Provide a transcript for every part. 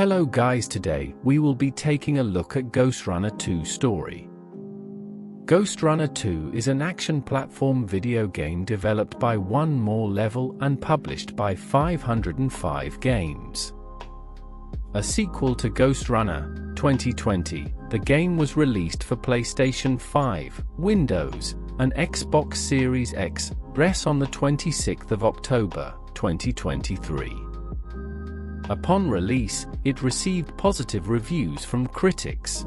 Hello guys, today we will be taking a look at Ghostrunner 2 story. Ghostrunner 2 is an action platform video game developed by One More Level and published by 505 Games. A sequel to Ghostrunner 2020, the game was released for PlayStation 5, Windows, and Xbox Series X on the 26th of October 2023. Upon release, it received positive reviews from critics.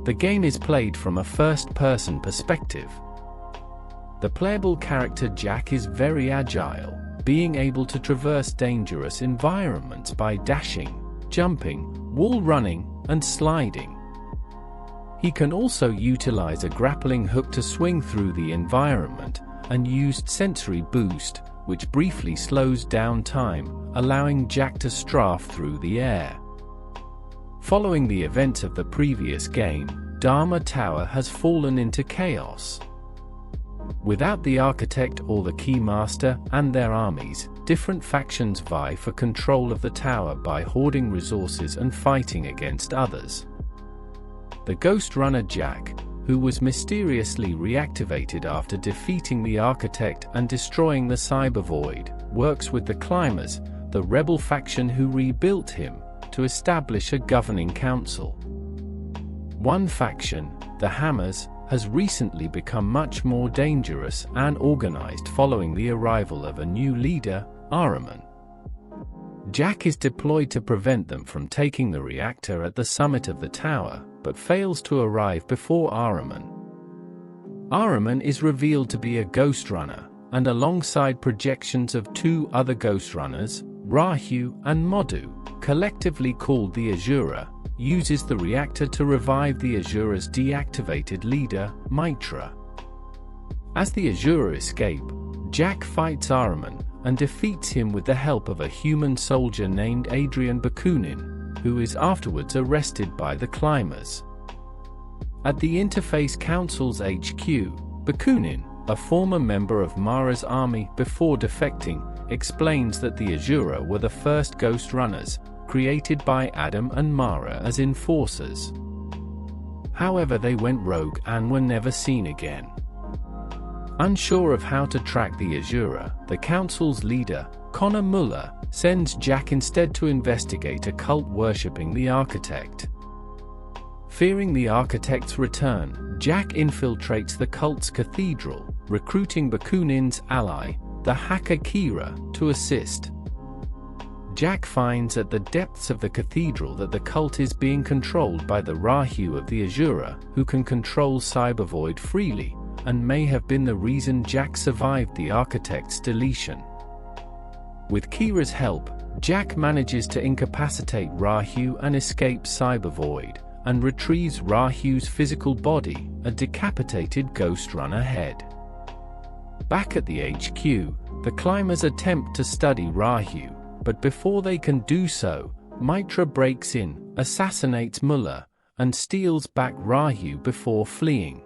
The game is played from a first-person perspective. The playable character Jack is very agile, being able to traverse dangerous environments by dashing, jumping, wall running, and sliding. He can also utilize a grappling hook to swing through the environment, and used sensory boost, which briefly slows down time, allowing Jack to strafe through the air. Following the events of the previous game, Dharma Tower has fallen into chaos. Without the Architect or the Keymaster and their armies, different factions vie for control of the tower by hoarding resources and fighting against others. The Ghostrunner Jack, who was mysteriously reactivated after defeating the Architect and destroying the Cyber Void, works with the Climbers, the rebel faction who rebuilt him, to establish a governing council. One faction, the Hammers, has recently become much more dangerous and organized following the arrival of a new leader, Ahriman. Jack is deployed to prevent them from taking the reactor at the summit of the tower, but fails to arrive before Ahriman. Ahriman is revealed to be a Ghostrunner, and alongside projections of two other Ghostrunners, Rahu and Modu, collectively called the Asura, uses the reactor to revive the Asura's deactivated leader, Mitra. As the Asura escape, Jack fights Ahriman and defeats him with the help of a human soldier named Adrian Bakunin, who is afterwards arrested by the Climbers. At the Interface Council's HQ, Bakunin, a former member of Mara's army before defecting, explains that the Asura were the first Ghostrunners, created by Adam and Mara as enforcers. However, they went rogue and were never seen again. Unsure of how to track the Asura, the Council's leader, Connor Muller, sends Jack instead to investigate a cult worshipping the Architect. Fearing the Architect's return, Jack infiltrates the cult's cathedral, recruiting Bakunin's ally, the hacker Kira, to assist. Jack finds at the depths of the cathedral that the cult is being controlled by the Rahu of the Asura, who can control Cyber Void freely, and may have been the reason Jack survived the Architect's deletion. With Kira's help, Jack manages to incapacitate Rahu and escape Cyber Void, and retrieves Rahu's physical body, a decapitated Ghostrunner head. Back at the HQ, the Climbers attempt to study Rahu, but before they can do so, Mitra breaks in, assassinates Muller, and steals back Rahu before fleeing.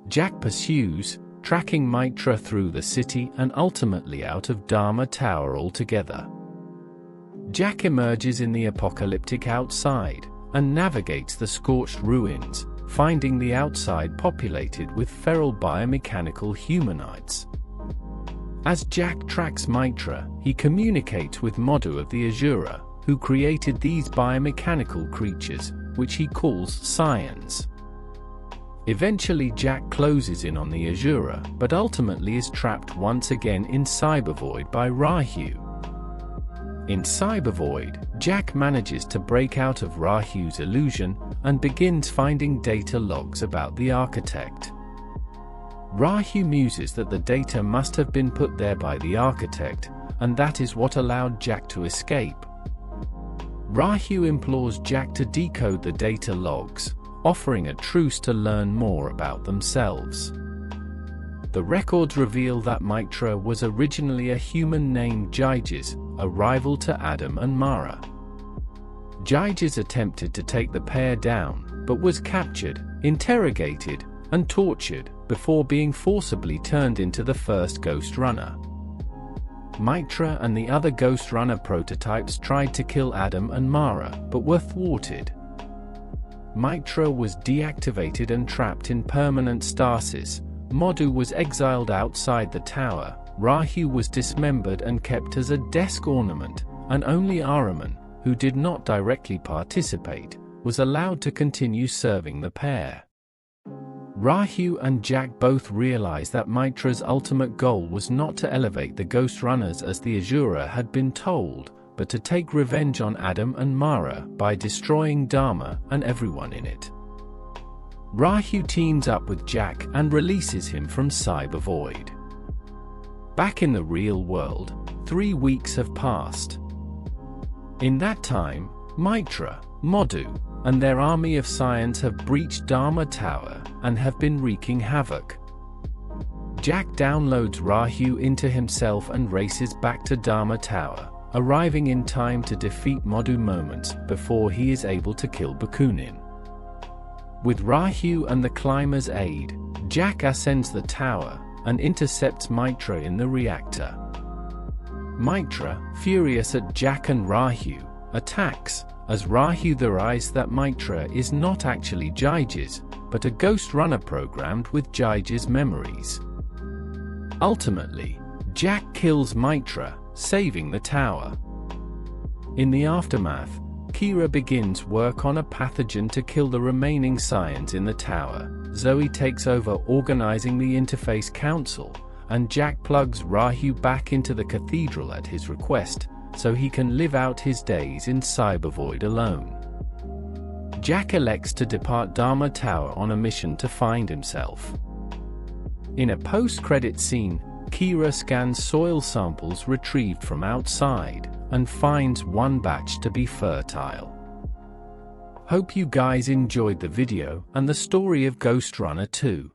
Jack pursues, tracking Mitra through the city and ultimately out of Dharma Tower altogether. Jack emerges in the apocalyptic outside, and navigates the scorched ruins, finding the outside populated with feral biomechanical humanoids. As Jack tracks Mitra, he communicates with Modu of the Asura, who created these biomechanical creatures, which he calls Scions. Eventually Jack closes in on the Asura, but ultimately is trapped once again in Cyber Void by Rahu. In Cyber Void, Jack manages to break out of Rahu's illusion, and begins finding data logs about the Architect. Rahu muses that the data must have been put there by the Architect, and that is what allowed Jack to escape. Rahu implores Jack to decode the data logs, offering a truce to learn more about themselves. The records reveal that Mitra was originally a human named Gyges, a rival to Adam and Mara. Gyges attempted to take the pair down, but was captured, interrogated, and tortured, before being forcibly turned into the first Ghostrunner. Mitra and the other Ghost Runner prototypes tried to kill Adam and Mara, but were thwarted. Mitra was deactivated and trapped in permanent stasis. Modu was exiled outside the tower. Rahu was dismembered and kept as a desk ornament, and only Ahriman, who did not directly participate, was allowed to continue serving the pair. Rahu and Jack both realized that Mitra's ultimate goal was not to elevate the Ghost Runners as the Azura had been told, but to take revenge on Adam and Mara by destroying Dharma and everyone in it. Rahu teams up with Jack and releases him from Cyber Void. Back in the real world, 3 weeks have passed. In that time, Mitra, Modu, and their army of science have breached Dharma Tower and have been wreaking havoc. Jack downloads Rahu into himself and races back to Dharma Tower, arriving in time to defeat Modu moments before he is able to kill Bakunin. With Rahu and the climber's aid, Jack ascends the tower and intercepts Mitra in the reactor. Mitra, furious at Jack and Rahu, attacks, as Rahu theorizes that Mitra is not actually Jaige's, but a Ghost Runner programmed with Jaige's memories. Ultimately, Jack kills Mitra, saving the tower. In the aftermath, Kira begins work on a pathogen to kill the remaining scions in the tower. Zoe takes over organizing the Interface Council, and Jack plugs Rahu back into the cathedral at his request, so he can live out his days in Cyber Void alone. Jack elects to depart Dharma Tower on a mission to find himself. In a post-credit scene, Kira scans soil samples retrieved from outside, and finds one batch to be fertile. Hope you guys enjoyed the video and the story of Ghost Runner 2.